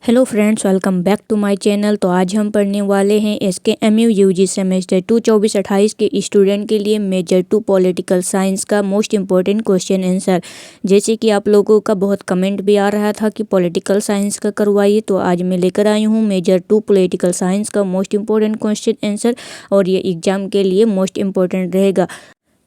Hello friends, welcome back to my channel. तो आज हम पढ़ने वाले हैं SKMU UG सेमेस्टर 2 24-28 के स्टूडेंट के लिए मेजर 2 पॉलिटिकल साइंस का मोस्ट इम्पोर्टेंट क्वेश्चन आंसर। जैसे कि आप लोगों का बहुत कमेंट भी आ रहा था कि पॉलिटिकल साइंस का करवाइए, तो आज मैं लेकर आई हूँ मेजर 2 पॉलिटिकल साइंस का मोस्ट इम्पोर्टेंट क्वेश्चन आंसर, और ये एग्जाम के लिए मोस्ट इम्पोर्टेंट रहेगा।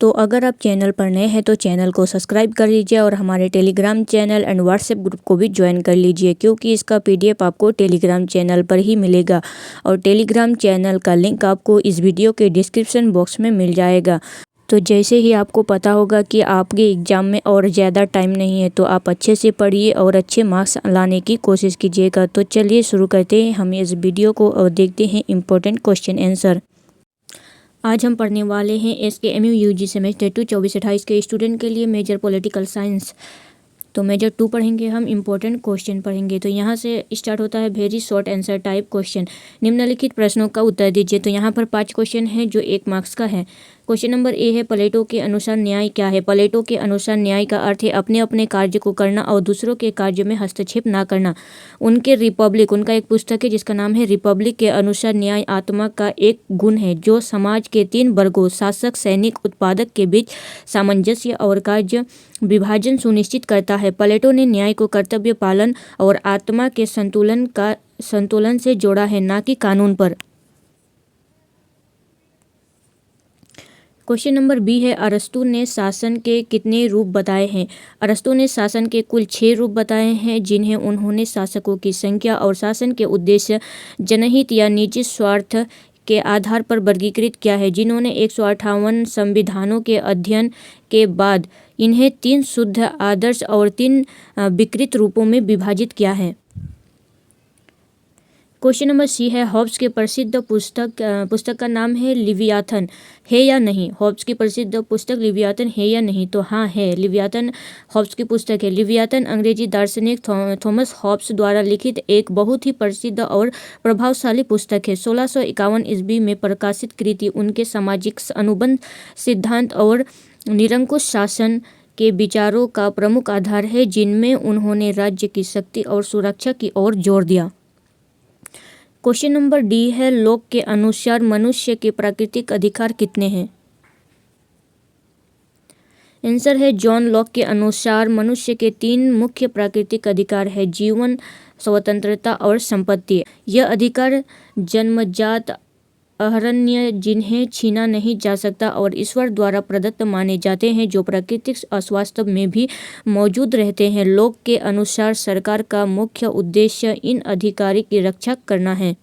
तो अगर आप चैनल पर नए हैं तो चैनल को सब्सक्राइब कर लीजिए और हमारे Telegram channel and WhatsApp group को भी ज्वाइन कर लीजिए, क्योंकि इसका PDF आपको टेलीग्राम चैनल पर ही मिलेगा और टेलीग्राम चैनल का लिंक आपको इस वीडियो के डिस्क्रिप्शन बॉक्स में मिल जाएगा। तो जैसे ही आपको पता होगा कि आपके एग्ज़ाम में और ज़्यादा टाइम नहीं है, तो आप अच्छे से पढ़िए और अच्छे मार्क्स लाने की कोशिश कीजिएगा। तो चलिए शुरू करते हैं हम इस वीडियो को और देखते हैं इम्पोर्टेंट क्वेश्चन आंसर। आज हम पढ़ने वाले हैं SKMU UG सेमेस्टर 2 24-28 के स्टूडेंट के लिए मेजर पॉलिटिकल साइंस। तो मेजर 2 पढ़ेंगे हम, इम्पोर्टेंट क्वेश्चन पढ़ेंगे। तो यहाँ से स्टार्ट होता है very short answer type question. निम्नलिखित प्रश्नों का उत्तर दीजिए। तो यहाँ पर 5 क्वेश्चन हैं जो 1 मार्क्स का है। क्वेश्चन नंबर A है, प्लेटो के अनुसार न्याय क्या है? प्लेटो के अनुसार न्याय का अर्थ है अपने अपने कार्य को करना और दूसरों के कार्य में हस्तक्षेप ना करना। उनके रिपब्लिक, उनका एक पुस्तक है जिसका नाम है रिपब्लिक, के अनुसार न्याय आत्मा का एक गुण है जो समाज के 3 वर्गों शासक, सैनिक, उत्पादक के बीच सामंजस्य और कार्य विभाजन सुनिश्चित करता है। प्लेटो ने न्याय को कर्तव्य पालन और आत्मा के संतुलन से जोड़ा है, ना कि कानून पर। क्वेश्चन नंबर B है, अरस्तु ने शासन के कितने रूप बताए हैं? अरस्तु ने शासन के कुल 6 रूप बताए हैं, जिन्हें उन्होंने शासकों की संख्या और शासन के उद्देश्य, जनहित या निजी स्वार्थ के आधार पर वर्गीकृत किया है। जिन्होंने 158 संविधानों के अध्ययन के बाद इन्हें 3 शुद्ध आदर्श और 3 विकृत रूपों में विभाजित किया है। क्वेश्चन नंबर C है, हॉब्स के प्रसिद्ध पुस्तक का नाम है लिवियाथन, है या नहीं? हॉब्स की प्रसिद्ध पुस्तक लिवियाथन है या नहीं? तो हाँ है, लिवियाथन हॉब्स की पुस्तक है। लिवियाथन अंग्रेजी दार्शनिक थॉमस हॉब्स द्वारा लिखित एक बहुत ही प्रसिद्ध और प्रभावशाली पुस्तक है। 1651 ईस्वी में प्रकाशित कृति उनके सामाजिक अनुबंध सिद्धांत और निरंकुश शासन के विचारों का प्रमुख आधार है, जिनमें उन्होंने राज्य की शक्ति और सुरक्षा की ओर जोर दिया। क्वेश्चन नंबर D है, लॉक के अनुसार मनुष्य के प्राकृतिक अधिकार कितने हैं? आंसर है, जॉन लॉक के अनुसार मनुष्य के 3 मुख्य प्राकृतिक अधिकार है, जीवन, स्वतंत्रता और संपत्ति। यह अधिकार जन्मजात, अहरण्य, जिन्हें छीना नहीं जा सकता और ईश्वर द्वारा प्रदत्त माने जाते हैं, जो प्राकृतिक अस्वास्थ्य में भी मौजूद रहते हैं। लॉक के अनुसार सरकार का मुख्य उद्देश्य इन अधिकारों की रक्षा करना है।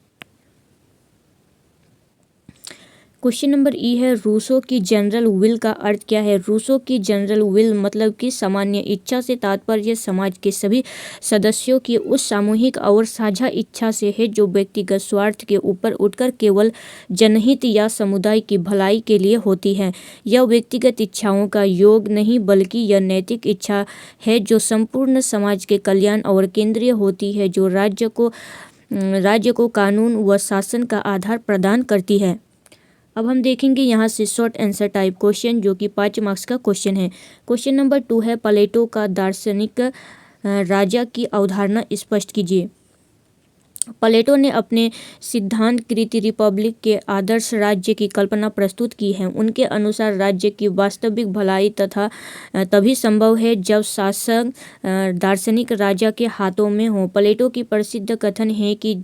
क्वेश्चन नंबर E है, रूसो की जनरल विल का अर्थ क्या है? रूसो की जनरल विल मतलब कि सामान्य इच्छा से तात्पर्य समाज के सभी सदस्यों की उस सामूहिक और साझा इच्छा से है जो व्यक्तिगत स्वार्थ के ऊपर उठकर केवल जनहित या समुदाय की भलाई के लिए होती है। यह व्यक्तिगत इच्छाओं का योग नहीं, बल्कि यह नैतिक इच्छा है जो संपूर्ण समाज के कल्याण और केंद्रीय होती है, जो राज्य को कानून व शासन का आधार प्रदान करती है। अब हम देखेंगे यहाँ से शॉर्ट आंसर टाइप क्वेश्चन, जो कि 5 मार्क्स का क्वेश्चन है। क्वेश्चन नंबर 2 है, प्लेटो का दार्शनिक राजा की अवधारणा स्पष्ट कीजिए। प्लेटो ने अपने सिद्धांत कृति रिपब्लिक के आदर्श राज्य की कल्पना प्रस्तुत की है। उनके अनुसार राज्य की वास्तविक भलाई तभी संभव है जब शासन दार्शनिक राजा के हाथों में हो। प्लेटो की प्रसिद्ध कथन है कि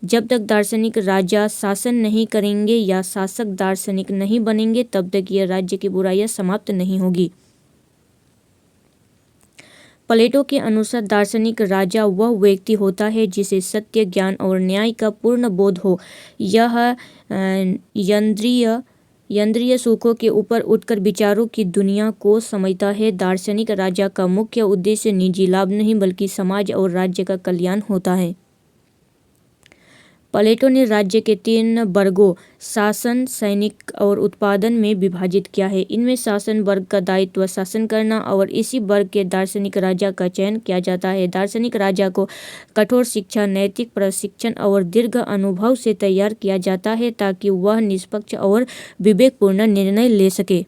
जब तक दार्शनिक राजा शासन नहीं करेंगे या शासक दार्शनिक नहीं बनेंगे, तब तक यह राज्य की बुराइयां समाप्त नहीं होगी। प्लेटो के अनुसार दार्शनिक राजा वह व्यक्ति होता है जिसे सत्य, ज्ञान और न्याय का पूर्ण बोध हो। यह यंद्रिय सुखों के ऊपर उठकर विचारों की दुनिया को समझता है। दार्शनिक राजा का मुख्य उद्देश्य निजी लाभ नहीं, बल्कि समाज और राज्य का कल्याण होता है। प्लेटो ने राज्य के 3 वर्गों शासन, सैनिक और उत्पादन में विभाजित किया है। इनमें शासन वर्ग का दायित्व शासन करना और इसी वर्ग के दार्शनिक राजा का चयन किया जाता है। दार्शनिक राजा को कठोर शिक्षा, नैतिक प्रशिक्षण और दीर्घ अनुभव से तैयार किया जाता है, ताकि वह निष्पक्ष और विवेकपूर्ण निर्णय ले सके।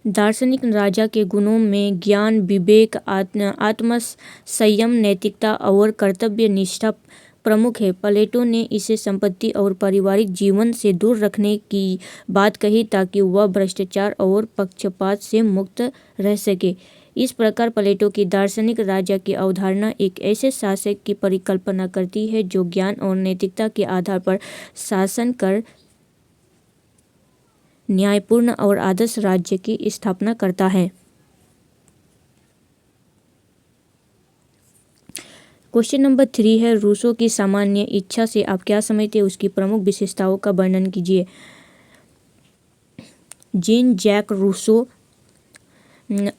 दार्शनिक राजा के गुणों में ज्ञान, विवेक, आत्मसंयम, नैतिकता और कर्तव्य निष्ठा प्रमुख है। प्लेटो ने इसे संपत्ति और पारिवारिक जीवन से दूर रखने की बात कही ताकि वह भ्रष्टाचार और पक्षपात से मुक्त रह सके। इस प्रकार प्लेटो की दार्शनिक राजा की अवधारणा एक ऐसे शासक की परिकल्पना करती है जो ज्ञान और नैतिकता के आधार पर शासन कर न्यायपूर्ण और आदर्श राज्य की स्थापना करता है। क्वेश्चन नंबर 3 है, रूसो की सामान्य इच्छा से आप क्या समझते हैं, उसकी प्रमुख विशेषताओं का वर्णन कीजिए। जीन जैक रूसो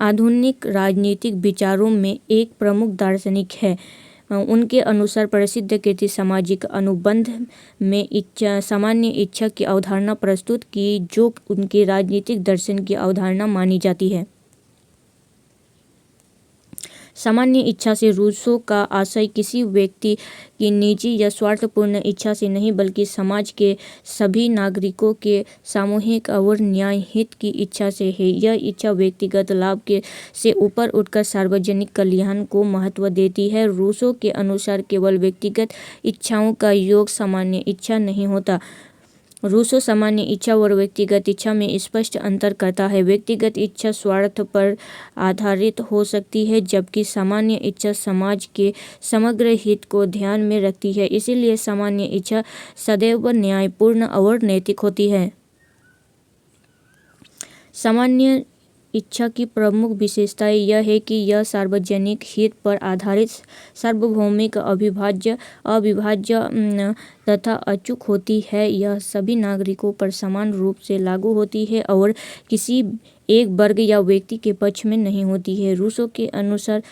आधुनिक राजनीतिक विचारों में एक प्रमुख दार्शनिक है। उनके अनुसार प्रसिद्ध कृति सामाजिक अनुबंध में सामान्य इच्छा की अवधारणा प्रस्तुत की जो उनके राजनीतिक दर्शन की अवधारणा मानी जाती है। सामान्य इच्छा से रूसो का आशय किसी व्यक्ति की निजी या स्वार्थपूर्ण इच्छा से नहीं बल्कि समाज के सभी नागरिकों के सामूहिक और न्यायहित की इच्छा से है। यह इच्छा व्यक्तिगत लाभ से ऊपर उठकर सार्वजनिक कल्याण को महत्व देती है। रूसो के अनुसार केवल व्यक्तिगत इच्छाओं का योग सामान्य इच्छा नहीं होता। रूसो सामान्य इच्छा और व्यक्तिगत इच्छा में स्पष्ट अंतर करता है। व्यक्तिगत इच्छा स्वार्थ पर आधारित हो सकती है जबकि सामान्य इच्छा समाज के समग्र हित को ध्यान में रखती है। इसीलिए सामान्य इच्छा सदैव न्यायपूर्ण और नैतिक होती है। सामान्य इच्छा की प्रमुख विशेषता यह है कि यह सार्वजनिक हित पर आधारित, सार्वभौमिक, अविभाज्य तथा अचूक होती है। यह सभी नागरिकों पर समान रूप से लागू होती है और किसी एक वर्ग या व्यक्ति के पक्ष में नहीं होती है। रूसो के अनुसार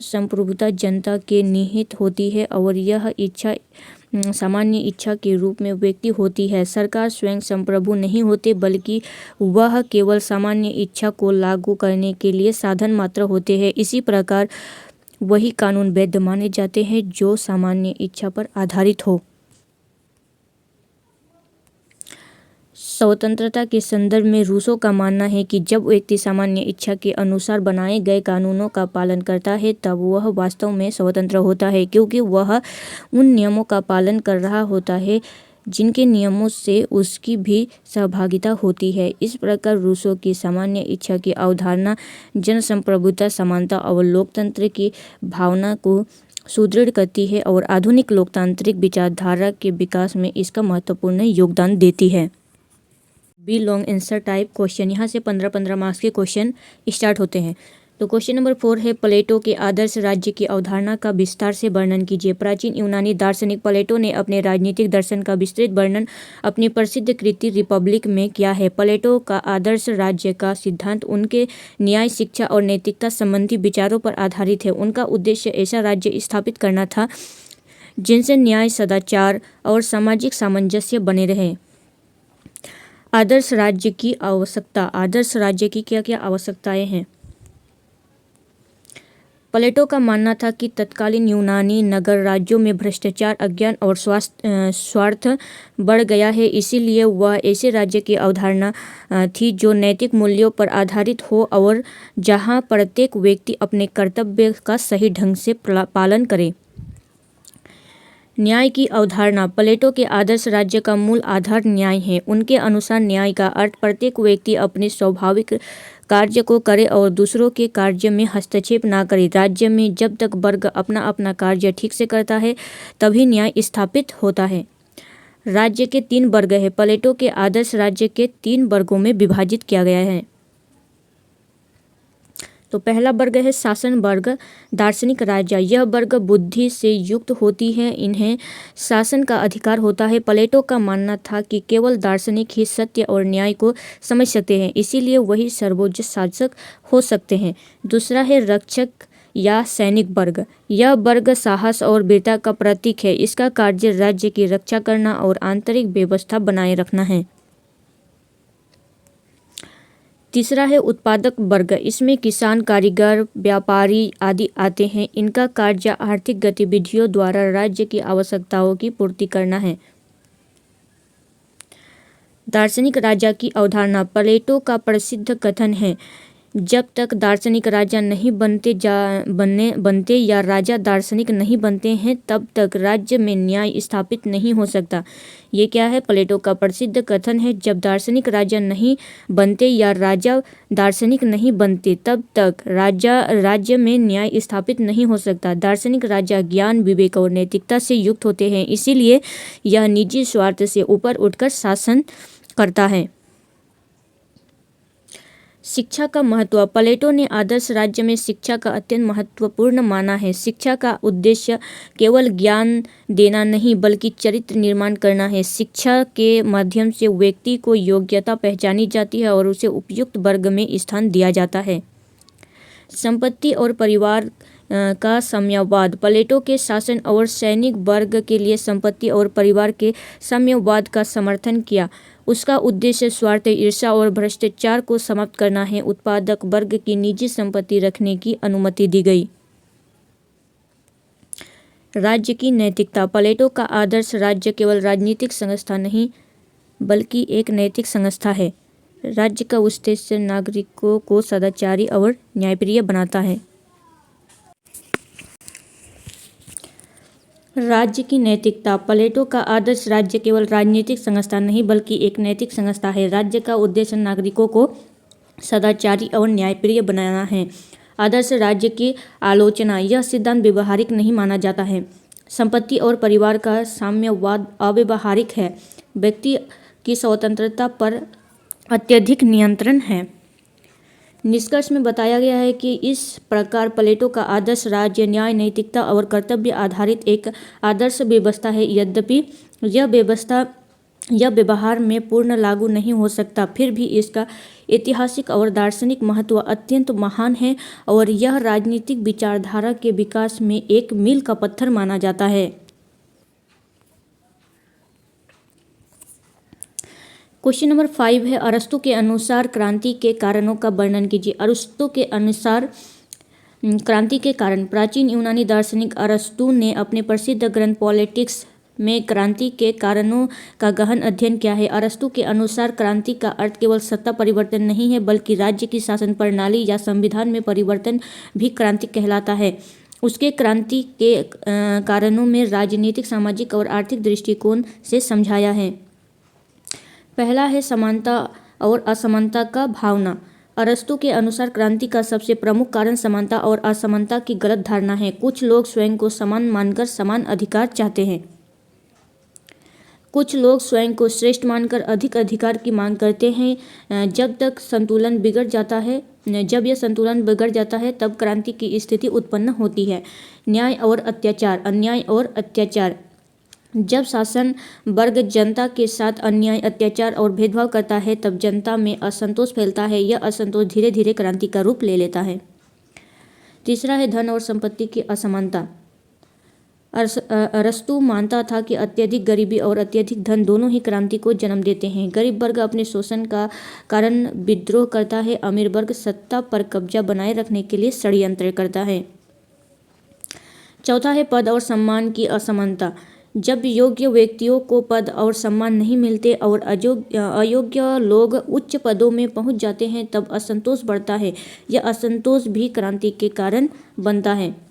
संप्रभुता जनता के निहित होती है और यह इच्छा सामान्य इच्छा के रूप में व्यक्ति होती है। सरकार स्वयं संप्रभु नहीं होते बल्कि वह केवल सामान्य इच्छा को लागू करने के लिए साधन मात्र होते हैं। इसी प्रकार वही कानून वैध माने जाते हैं जो सामान्य इच्छा पर आधारित हो। स्वतंत्रता के संदर्भ में रूसो का मानना है कि जब व्यक्ति सामान्य इच्छा के अनुसार बनाए गए कानूनों का पालन करता है तब वह वास्तव में स्वतंत्र होता है क्योंकि वह उन नियमों का पालन कर रहा होता है जिनके नियमों से उसकी भी सहभागिता होती है। इस प्रकार रूसो की सामान्य इच्छा की अवधारणा जनसंप्रभुता, समानता और लोकतंत्र की भावना को सुदृढ़ करती है और आधुनिक लोकतांत्रिक विचारधारा के विकास में इसका महत्वपूर्ण योगदान देती है। B long answer type question, यहाँ से 15-15 मार्क्स के क्वेश्चन स्टार्ट होते हैं। तो क्वेश्चन नंबर 4 है, प्लेटो के आदर्श राज्य की अवधारणा का विस्तार से वर्णन कीजिए। प्राचीन यूनानी दार्शनिक प्लेटो ने अपने राजनीतिक दर्शन का विस्तृत वर्णन अपनी प्रसिद्ध कृति रिपब्लिक में किया है। प्लेटो का आदर्श राज्य का सिद्धांत उनके न्याय, शिक्षा और नैतिकता संबंधी विचारों पर आधारित है। उनका उद्देश्य ऐसा राज्य स्थापित करना था जिनसे न्याय, सदाचार और सामाजिक सामंजस्य बने रहे। आदर्श राज्य की आवश्यकता। आदर्श राज्य की क्या क्या आवश्यकताएं हैं? प्लेटो का मानना था कि तत्कालीन यूनानी नगर राज्यों में भ्रष्टाचार, अज्ञान और स्वार्थ बढ़ गया है। इसीलिए वह ऐसे राज्य की अवधारणा थी जो नैतिक मूल्यों पर आधारित हो और जहां प्रत्येक व्यक्ति अपने कर्तव्य का सही ढंग से पालन करे। न्याय की अवधारणा। प्लेटो के आदर्श राज्य का मूल आधार न्याय है। उनके अनुसार न्याय का अर्थ प्रत्येक व्यक्ति अपने स्वाभाविक कार्य को करे और दूसरों के कार्य में हस्तक्षेप ना करे। राज्य में जब तक वर्ग अपना अपना कार्य ठीक से करता है तभी न्याय स्थापित होता है। राज्य के 3 वर्ग हैं। प्लेटो के आदर्श राज्य के 3 वर्गों में विभाजित किया गया है। तो पहला वर्ग है शासन वर्ग, दार्शनिक राजा। यह वर्ग बुद्धि से युक्त होती है, इन्हें शासन का अधिकार होता है। प्लेटो का मानना था कि केवल दार्शनिक ही सत्य और न्याय को समझ सकते हैं, इसीलिए वही सर्वोच्च शासक हो सकते हैं। दूसरा है रक्षक या सैनिक वर्ग। यह वर्ग साहस और वीरता का प्रतीक है। इसका कार्य राज्य की रक्षा करना और आंतरिक व्यवस्था बनाए रखना है। तीसरा है उत्पादक वर्ग। इसमें किसान, कारीगर, व्यापारी आदि आते हैं। इनका कार्य आर्थिक गतिविधियों द्वारा राज्य की आवश्यकताओं की पूर्ति करना है। दार्शनिक राजा की अवधारणा प्लेटो का प्रसिद्ध कथन है, जब तक दार्शनिक राजा नहीं बनते या राजा दार्शनिक नहीं बनते हैं तब तक राज्य में न्याय स्थापित नहीं हो सकता। ये क्या है? प्लेटो का प्रसिद्ध कथन है, जब दार्शनिक राजा नहीं बनते या राजा दार्शनिक नहीं बनते तब तक राज्य में न्याय स्थापित नहीं हो सकता। दार्शनिक राजा ज्ञान, विवेक और नैतिकता से युक्त होते हैं, इसीलिए यह निजी स्वार्थ से ऊपर उठकर शासन करता है। शिक्षा का महत्व। प्लेटो ने आदर्श राज्य में शिक्षा का अत्यंत महत्वपूर्ण माना है। शिक्षा का उद्देश्य केवल ज्ञान देना नहीं बल्कि चरित्र निर्माण करना है। शिक्षा के माध्यम से व्यक्ति को योग्यता पहचानी जाती है और उसे उपयुक्त वर्ग में स्थान दिया जाता है। संपत्ति और परिवार का साम्यवाद। प्लेटो के शासन और सैनिक वर्ग के लिए संपत्ति और परिवार के साम्यवाद का समर्थन किया। उसका उद्देश्य स्वार्थ, ईर्ष्या और भ्रष्टाचार को समाप्त करना है। उत्पादक वर्ग की निजी संपत्ति रखने की अनुमति दी गई। राज्य की नैतिकता। प्लेटो का आदर्श राज्य केवल राजनीतिक संस्था नहीं बल्कि एक नैतिक संस्था है। राज्य का उद्देश्य नागरिकों को सदाचारी और न्यायप्रिय बनाता है। राज्य की नैतिकता। प्लेटो का आदर्श राज्य केवल राजनीतिक संस्था नहीं बल्कि एक नैतिक संस्था है। राज्य का उद्देश्य नागरिकों को सदाचारी और न्यायप्रिय बनाना है। आदर्श राज्य की आलोचना। यह सिद्धांत व्यवहारिक नहीं माना जाता है। संपत्ति और परिवार का साम्यवाद अव्यवहारिक है। व्यक्ति की स्वतंत्रता पर अत्यधिक नियंत्रण है। निष्कर्ष में बताया गया है कि इस प्रकार प्लेटो का आदर्श राज्य न्याय, नैतिकता और कर्तव्य आधारित एक आदर्श व्यवस्था है। यद्यपि यह व्यवहार में पूर्ण लागू नहीं हो सकता, फिर भी इसका ऐतिहासिक और दार्शनिक महत्व अत्यंत महान है और यह राजनीतिक विचारधारा के विकास में एक मील का पत्थर माना जाता है। क्वेश्चन नंबर 5 है, अरस्तु के अनुसार क्रांति के कारणों का वर्णन कीजिए। अरस्तु के अनुसार क्रांति के कारण। प्राचीन यूनानी दार्शनिक अरस्तु ने अपने प्रसिद्ध ग्रंथ पॉलिटिक्स में क्रांति के कारणों का गहन अध्ययन किया है। अरस्तु के अनुसार क्रांति का अर्थ केवल सत्ता परिवर्तन नहीं है बल्कि राज्य की शासन प्रणाली या संविधान में परिवर्तन भी क्रांति कहलाता है। उसके क्रांति के कारणों में राजनीतिक, सामाजिक और आर्थिक दृष्टिकोण से समझाया है। पहला है समानता और असमानता का भावना। अरस्तु के अनुसार क्रांति का सबसे प्रमुख कारण समानता और असमानता की गलत धारणा है। कुछ लोग स्वयं को समान मानकर समान अधिकार चाहते हैं। कुछ लोग स्वयं को श्रेष्ठ मानकर अधिक अधिकार की मांग करते हैं। जब यह संतुलन बिगड़ जाता है तब क्रांति की स्थिति उत्पन्न होती है। न्याय और अत्याचार। अन्याय और अत्याचार। जब शासन वर्ग जनता के साथ अन्याय, अत्याचार और भेदभाव करता है तब जनता में असंतोष फैलता है। यह असंतोष धीरे धीरे क्रांति का रूप ले लेता है। तीसरा है धन और संपत्ति की असमानता। अरस्तु मानता था कि अत्यधिक गरीबी और अत्यधिक धन दोनों ही क्रांति को जन्म देते हैं। गरीब वर्ग अपने शोषण का कारण विद्रोह करता है। अमीर वर्ग सत्ता पर कब्जा बनाए रखने के लिए षड्यंत्र करता है। चौथा है पद और सम्मान की असमानता। जब योग्य व्यक्तियों को पद और सम्मान नहीं मिलते और अयोग्य लोग उच्च पदों में पहुंच जाते हैं तब असंतोष बढ़ता है। यह असंतोष भी क्रांति के कारण बनता है।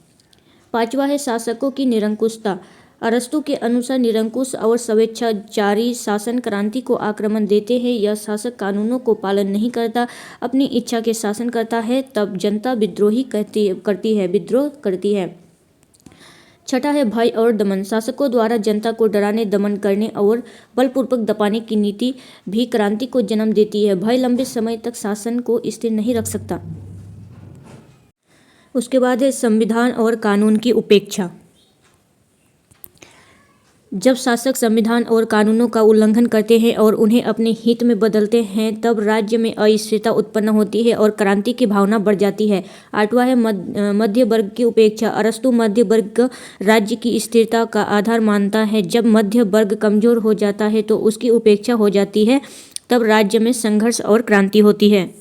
पांचवा है शासकों की निरंकुशता। अरस्तु के अनुसार निरंकुश और स्वेच्छाचारी शासन क्रांति को आक्रमण देते हैं। यह शासक कानूनों को पालन नहीं करता, अपनी इच्छा के शासन करता है, तब जनता विद्रोह करती है। छठा है भय और दमन। शासकों द्वारा जनता को डराने, दमन करने और बलपूर्वक दबाने की नीति भी क्रांति को जन्म देती है। भय लंबे समय तक शासन को स्थिर नहीं रख सकता। उसके बाद है संविधान और कानून की उपेक्षा। जब शासक संविधान और कानूनों का उल्लंघन करते हैं और उन्हें अपने हित में बदलते हैं तब राज्य में अस्थिरता उत्पन्न होती है और क्रांति की भावना बढ़ जाती है। आठवां है मध्य वर्ग की उपेक्षा। अरस्तु मध्य वर्ग राज्य की स्थिरता का आधार मानता है। जब मध्य वर्ग कमजोर हो जाता है तो उसकी उपेक्षा हो जाती है, तब राज्य में संघर्ष और क्रांति होती है।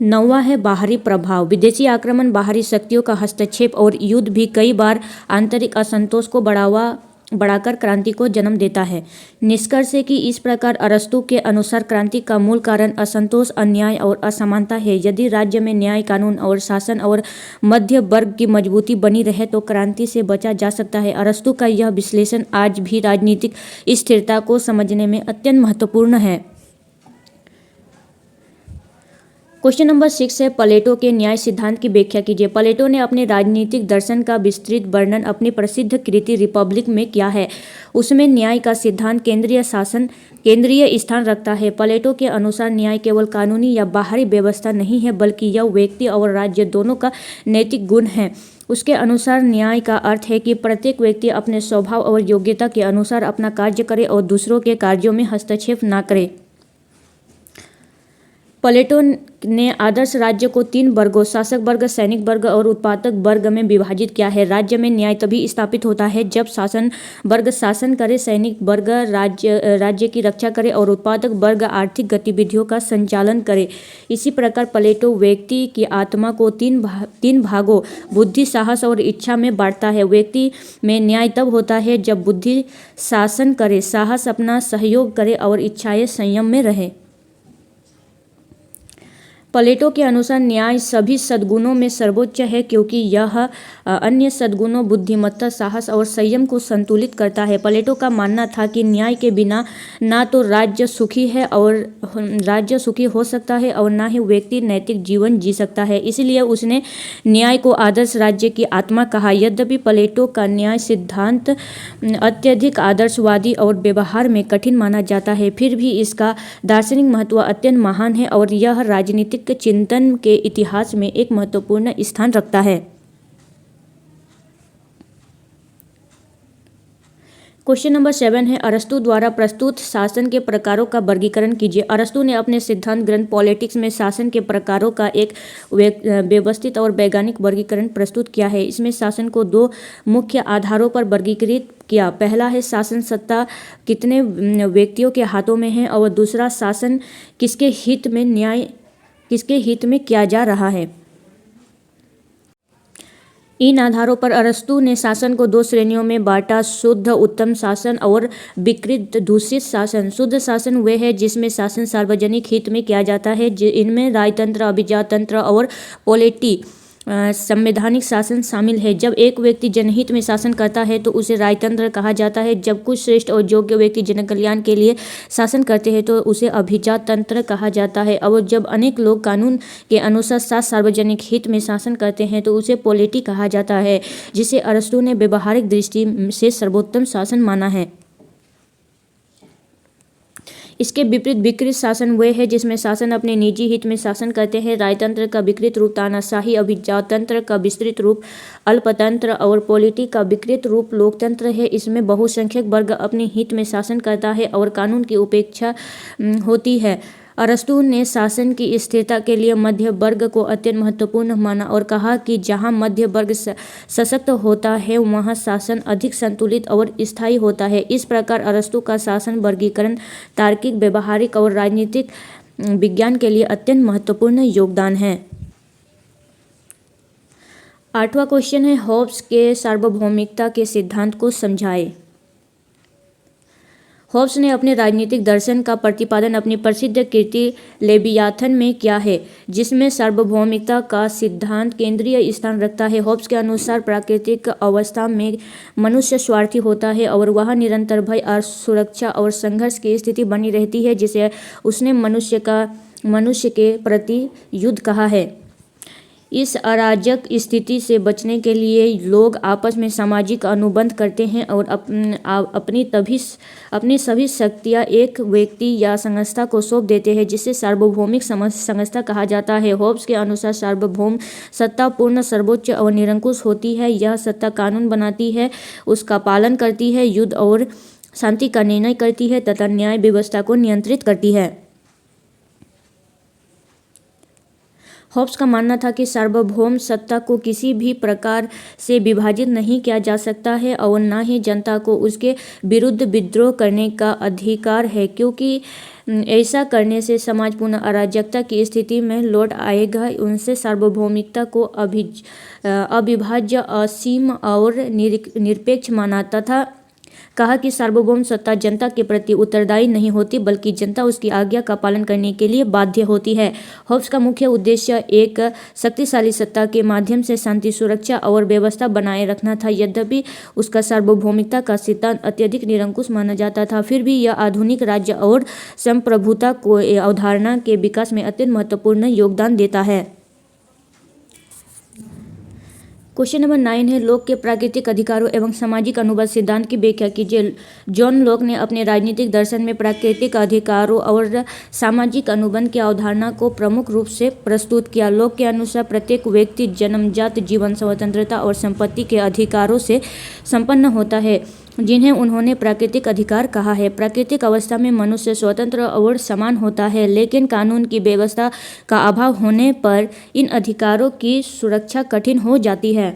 नौवां है बाहरी प्रभाव। विदेशी आक्रमण, बाहरी शक्तियों का हस्तक्षेप और युद्ध भी कई बार आंतरिक असंतोष को बढ़ावा बढ़ाकर क्रांति को जन्म देता है। निष्कर्ष है कि इस प्रकार अरस्तू के अनुसार क्रांति का मूल कारण असंतोष, अन्याय और असमानता है। यदि राज्य में न्याय, कानून और शासन और मध्य वर्ग की मजबूती बनी रहे तो क्रांति से बचा जा सकता है। अरस्तू का यह विश्लेषण आज भी राजनीतिक स्थिरता को समझने में अत्यंत महत्वपूर्ण है। क्वेश्चन नंबर 6 है, प्लेटो के न्याय सिद्धांत की व्याख्या कीजिए। प्लेटो ने अपने राजनीतिक दर्शन का विस्तृत वर्णन अपनी प्रसिद्ध कृति रिपब्लिक में किया है। उसमें न्याय का सिद्धांत केंद्रीय स्थान रखता है। प्लेटो के अनुसार न्याय केवल कानूनी या बाहरी व्यवस्था नहीं है, बल्कि यह व्यक्ति और राज्य दोनों का नैतिक गुण है। उसके अनुसार न्याय का अर्थ है कि प्रत्येक व्यक्ति अपने स्वभाव और योग्यता के अनुसार अपना कार्य करे और दूसरों के कार्यों में हस्तक्षेप न करे। प्लेटो ने आदर्श राज्य को 3 वर्गों शासक वर्ग, सैनिक वर्ग और उत्पादक वर्ग में विभाजित किया है। राज्य में न्याय तभी स्थापित होता है जब शासन वर्ग शासन करे, सैनिक वर्ग राज्य की रक्षा करे और उत्पादक वर्ग आर्थिक गतिविधियों का संचालन करे। इसी प्रकार प्लेटो व्यक्ति की आत्मा को 3 भागों बुद्धि, साहस और इच्छा में बांटता है। व्यक्ति में न्याय तब होता है जब बुद्धि शासन करे, साहस अपना सहयोग करे और इच्छाएं संयम में रहे। प्लेटो के अनुसार न्याय सभी सद्गुणों में सर्वोच्च है, क्योंकि यह अन्य सद्गुणों बुद्धिमत्ता, साहस और संयम को संतुलित करता है। प्लेटो का मानना था कि न्याय के बिना ना तो राज्य सुखी हो सकता है और ना ही व्यक्ति नैतिक जीवन जी सकता है। इसलिए उसने न्याय को आदर्श राज्य की आत्मा कहा। यद्यपि प्लेटो का न्याय सिद्धांत अत्यधिक आदर्शवादी और व्यवहार में कठिन माना जाता है, फिर भी इसका दार्शनिक महत्व अत्यंत महान है और यह राजनीतिक चिंतन के इतिहास में एक महत्वपूर्ण स्थान रखता है। क्वेश्चन नंबर 7 है, अरस्तु द्वारा प्रस्तुत शासन के प्रकारों का वर्गीकरण कीजिए। अरस्तु ने अपने सिद्धांत ग्रंथ पॉलिटिक्स में शासन के प्रकारों का एक व्यवस्थित और वैज्ञानिक वर्गीकरण प्रस्तुत किया है। इसमें शासन को 2 मुख्य आधारों पर वर्गीकृत किया। पहला है शासन सत्ता कितने व्यक्तियों के हाथों में है और दूसरा शासन किसके हित में किया जा रहा है। इन आधारों पर अरस्तु ने शासन को 2 श्रेणियों में बांटा, शुद्ध उत्तम शासन और विकृत दूषित शासन। शुद्ध शासन वह है जिसमें शासन सार्वजनिक हित में किया जाता है। इनमें राजतंत्र, अभिजाततंत्र और पोलिटी संवैधानिक शासन शामिल है। जब एक व्यक्ति जनहित में शासन करता है तो उसे राजतंत्र कहा जाता है। जब कुछ श्रेष्ठ और योग्य व्यक्ति जनकल्याण के लिए शासन करते हैं तो उसे अभिजात तंत्र कहा जाता है। और जब अनेक लोग कानून के अनुसार सार्वजनिक हित में शासन करते हैं तो उसे पोलिटी कहा जाता है, जिसे अरस्तु ने व्यवहारिक दृष्टि से सर्वोत्तम शासन माना है। इसके विपरीत विकृत शासन वह है जिसमें शासन अपने निजी हित में शासन करते हैं। राजतंत्र का विकृत रूप तानाशाही, अभिजाततंत्र का विस्तृत रूप अल्पतंत्र और पोलिटी का विकृत रूप लोकतंत्र है। इसमें बहुसंख्यक वर्ग अपने हित में शासन करता है और कानून की उपेक्षा होती है। अरस्तु ने शासन की स्थिरता के लिए मध्य वर्ग को अत्यंत महत्वपूर्ण माना और कहा कि जहाँ मध्य वर्ग सशक्त होता है वहाँ शासन अधिक संतुलित और स्थायी होता है। इस प्रकार अरस्तु का शासन वर्गीकरण तार्किक, व्यवहारिक और राजनीतिक विज्ञान के लिए अत्यंत महत्वपूर्ण योगदान है। 8वां क्वेश्चन है, होब्स के सार्वभौमिकता के सिद्धांत को समझाएं। होब्स ने अपने राजनीतिक दर्शन का प्रतिपादन अपनी प्रसिद्ध कृति लेवियाथन में किया है, जिसमें सार्वभौमिकता का सिद्धांत केंद्रीय स्थान रखता है। होब्स के अनुसार प्राकृतिक अवस्था में मनुष्य स्वार्थी होता है और वह निरंतर भय, असुरक्षा और संघर्ष की स्थिति बनी रहती है, जिसे उसने मनुष्य के प्रति युद्ध कहा है। इस अराजक स्थिति से बचने के लिए लोग आपस में सामाजिक अनुबंध करते हैं और अपनी सभी शक्तियां एक व्यक्ति या संस्था को सौंप देते हैं, जिसे सार्वभौमिक संस्था कहा जाता है। होब्स के अनुसार सार्वभौम सत्ता पूर्ण, सर्वोच्च और निरंकुश होती है। यह सत्ता कानून बनाती है, उसका पालन करती है, युद्ध और शांति का निर्णय करती है तथा न्याय व्यवस्था को नियंत्रित करती है। होब्स का मानना था कि सार्वभौम सत्ता को किसी भी प्रकार से विभाजित नहीं किया जा सकता है और न ही जनता को उसके विरुद्ध विद्रोह करने का अधिकार है, क्योंकि ऐसा करने से समाज पुनः अराजकता की स्थिति में लौट आएगा। उनसे सार्वभौमिकता को अविभाज्य, असीम और निरपेक्ष माना तथा कहा कि सार्वभौम सत्ता जनता के प्रति उत्तरदायी नहीं होती, बल्कि जनता उसकी आज्ञा का पालन करने के लिए बाध्य होती है। होब्स का मुख्य उद्देश्य एक शक्तिशाली सत्ता के माध्यम से शांति, सुरक्षा और व्यवस्था बनाए रखना था। यद्यपि उसका सार्वभौमिकता का सिद्धांत अत्यधिक निरंकुश माना जाता था, फिर भी यह आधुनिक राज्य और संप्रभुता को अवधारणा के विकास में अत्यंत महत्वपूर्ण योगदान देता है। क्वेश्चन नंबर 9 है, लोक के प्राकृतिक अधिकारों एवं सामाजिक अनुबंध सिद्धांत की व्याख्या कीजिए। जॉन लॉक ने अपने राजनीतिक दर्शन में प्राकृतिक अधिकारों और सामाजिक अनुबंध की अवधारणा को प्रमुख रूप से प्रस्तुत किया। लॉक के अनुसार प्रत्येक व्यक्ति जन्मजात जीवन, स्वतंत्रता और संपत्ति के अधिकारों से संपन्न होता है, जिन्हें उन्होंने प्राकृतिक अधिकार कहा है। प्राकृतिक अवस्था में मनुष्य स्वतंत्र और समान होता है, लेकिन कानून की व्यवस्था का अभाव होने पर इन अधिकारों की सुरक्षा कठिन हो जाती है।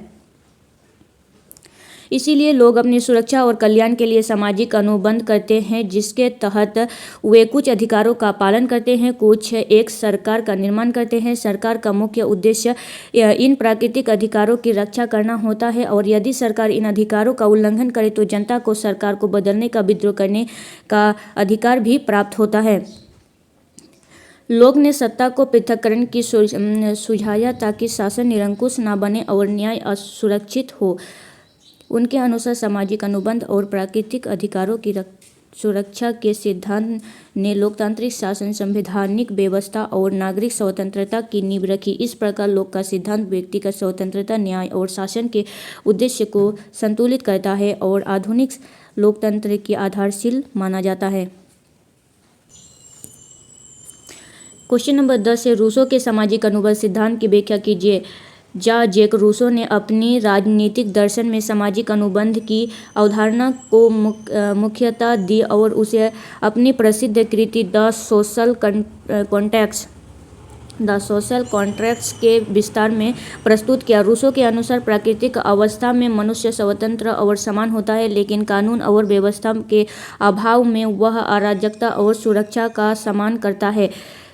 इसीलिए लोग अपनी सुरक्षा और कल्याण के लिए सामाजिक अनुबंध करते हैं, जिसके तहत वे कुछ अधिकारों का पालन करते हैं, कुछ एक सरकार का निर्माण करते हैं। सरकार का मुख्य उद्देश्य इन प्राकृतिक अधिकारों की रक्षा करना होता है, और यदि सरकार इन अधिकारों का उल्लंघन करे तो जनता को सरकार को बदलने का विद्रोह करने का अधिकार भी प्राप्त होता है। लोग ने सत्ता को पृथक्करण की सुझाया ताकि शासन निरंकुश न बने और न्याय असुरक्षित हो। उनके अनुसार सामाजिक अनुबंध और प्राकृतिक अधिकारों की सुरक्षा के सिद्धांत ने लोकतांत्रिक शासन, संवैधानिक व्यवस्था और नागरिक स्वतंत्रता की नींव रखी। इस प्रकार लोक का सिद्धांत व्यक्तिगत स्वतंत्रता, न्याय और शासन के उद्देश्य को संतुलित करता है और आधुनिक लोकतंत्र की आधारशिला माना जाता है। क्वेश्चन नंबर 10 है, रूसो के सामाजिक अनुबंध सिद्धांत की व्याख्या कीजिए। जैक रूसो ने अपनी राजनीतिक दर्शन में सामाजिक अनुबंध की अवधारणा को मुख्यता दी और उसे अपनी प्रसिद्ध कृति द सोशल कॉन्ट्रैक्ट्स के विस्तार में प्रस्तुत किया। रूसो के अनुसार प्राकृतिक अवस्था में मनुष्य स्वतंत्र और समान होता है, लेकिन कानून और व्यवस्था के अभाव में वह अराजकता और सुरक्षा का सामना करता है।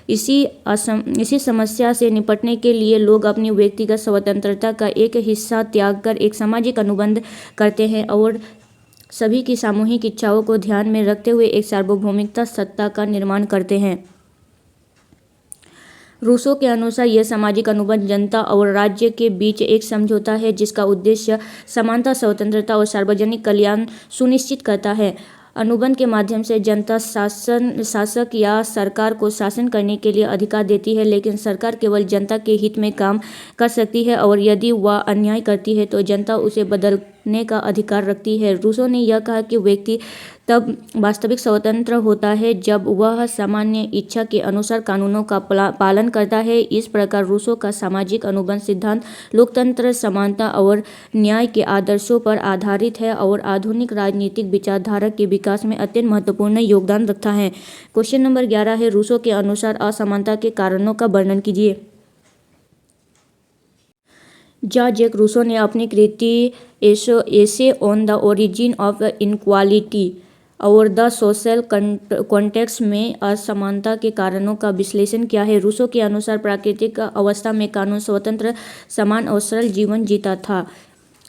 इसी समस्या से निपटने के लिए लोग अपनी व्यक्तिगत स्वतंत्रता का एक हिस्सा त्याग कर एक सामाजिक अनुबंध करते हैं और सभी की सामूहिक इच्छाओं को ध्यान में रखते हुए एक सार्वभौमिक सत्ता का निर्माण करते हैं। रूसो के अनुसार यह सामाजिक अनुबंध जनता और राज्य के बीच एक समझौता है, जिसका उद्देश्य समानता, स्वतंत्रता और सार्वजनिक कल्याण सुनिश्चित करता है। अनुबंध के माध्यम से जनता शासक या सरकार को शासन करने के लिए अधिकार देती है, लेकिन सरकार केवल जनता के हित में काम कर सकती है और यदि वह अन्याय करती है तो जनता उसे बदलने का अधिकार रखती है। रूसो ने यह कहा कि व्यक्ति तब वास्तविक स्वतंत्र होता है जब वह सामान्य इच्छा के अनुसार कानूनों का पालन करता है। इस प्रकार रूसो का सामाजिक अनुबंध सिद्धांत लोकतंत्र, समानता और न्याय के आदर्शों पर आधारित है और आधुनिक राजनीतिक विचारधारा के विकास में अत्यंत महत्वपूर्ण योगदान रखता है। क्वेश्चन नंबर 11 है, रूसो के अनुसार असमानता के कारणों का वर्णन कीजिए। जैक रूसो ने अपनी कृति essay on the origin of inequality और द सोशल कॉन्टेक्स्ट में असमानता के कारणों का विश्लेषण किया है। रूसो के अनुसार प्राकृतिक अवस्था में कानून स्वतंत्र, समान और सरल जीवन जीता था,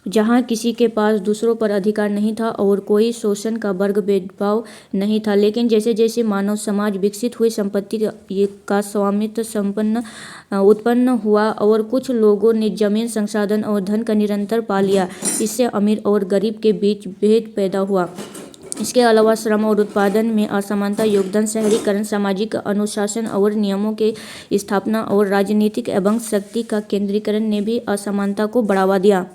जहाँ किसी के पास दूसरों पर अधिकार नहीं था और कोई शोषण का वर्ग भेदभाव नहीं था। लेकिन जैसे जैसे मानव समाज विकसित हुई, संपत्ति का स्वामित्व उत्पन्न हुआ और कुछ लोगों ने जमीन, संसाधन और धन का निरंतर पा लिया। इससे अमीर और गरीब के बीच भेद पैदा हुआ। इसके अलावा श्रम और उत्पादन में असमानता, योगदान, शहरीकरण, सामाजिक अनुशासन और नियमों के स्थापना और राजनीतिक एवं शक्ति का केंद्रीकरण ने भी असमानता को बढ़ावा दिया।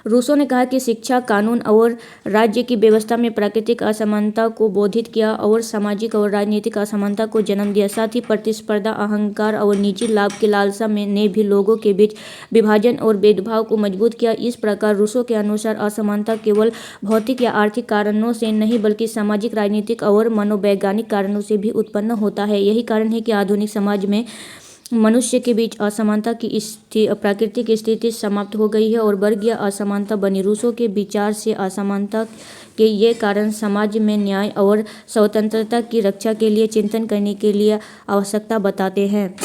रूसो ने कहा कि शिक्षा, कानून और राज्य की व्यवस्था में प्राकृतिक असमानता को बोधित किया और सामाजिक और राजनीतिक असमानता को जन्म दिया। साथ ही प्रतिस्पर्धा, अहंकार और निजी लाभ की लालसा ने भी लोगों के बीच विभाजन और भेदभाव को मजबूत किया। इस प्रकार रूसो के अनुसार असमानता केवल भौतिक या आर्थिक कारणों से नहीं, बल्कि सामाजिक, राजनीतिक और मनोवैज्ञानिक कारणों से भी उत्पन्न होता है। यही कारण है कि आधुनिक समाज में मनुष्य के बीच असमानता की प्राकृतिक स्थिति समाप्त हो गई है और वर्गीय असमानता बनी। रूसो के विचार से असमानता के ये कारण समाज में न्याय और स्वतंत्रता की रक्षा के लिए चिंतन करने के लिए आवश्यकता बताते हैं।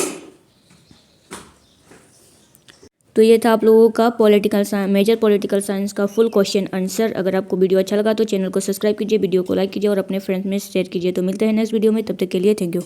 तो ये था आप लोगों का political science, major political science का फुल क्वेश्चन आंसर। अगर आपको वीडियो अच्छा लगा तो चैनल को सब्सक्राइब कीजिए, वीडियो को लाइक कीजिए और अपने फ्रेंड्स में शेयर कीजिए। तो मिलते हैं नेक्स्ट वीडियो में, तब तक के लिए थैंक यू।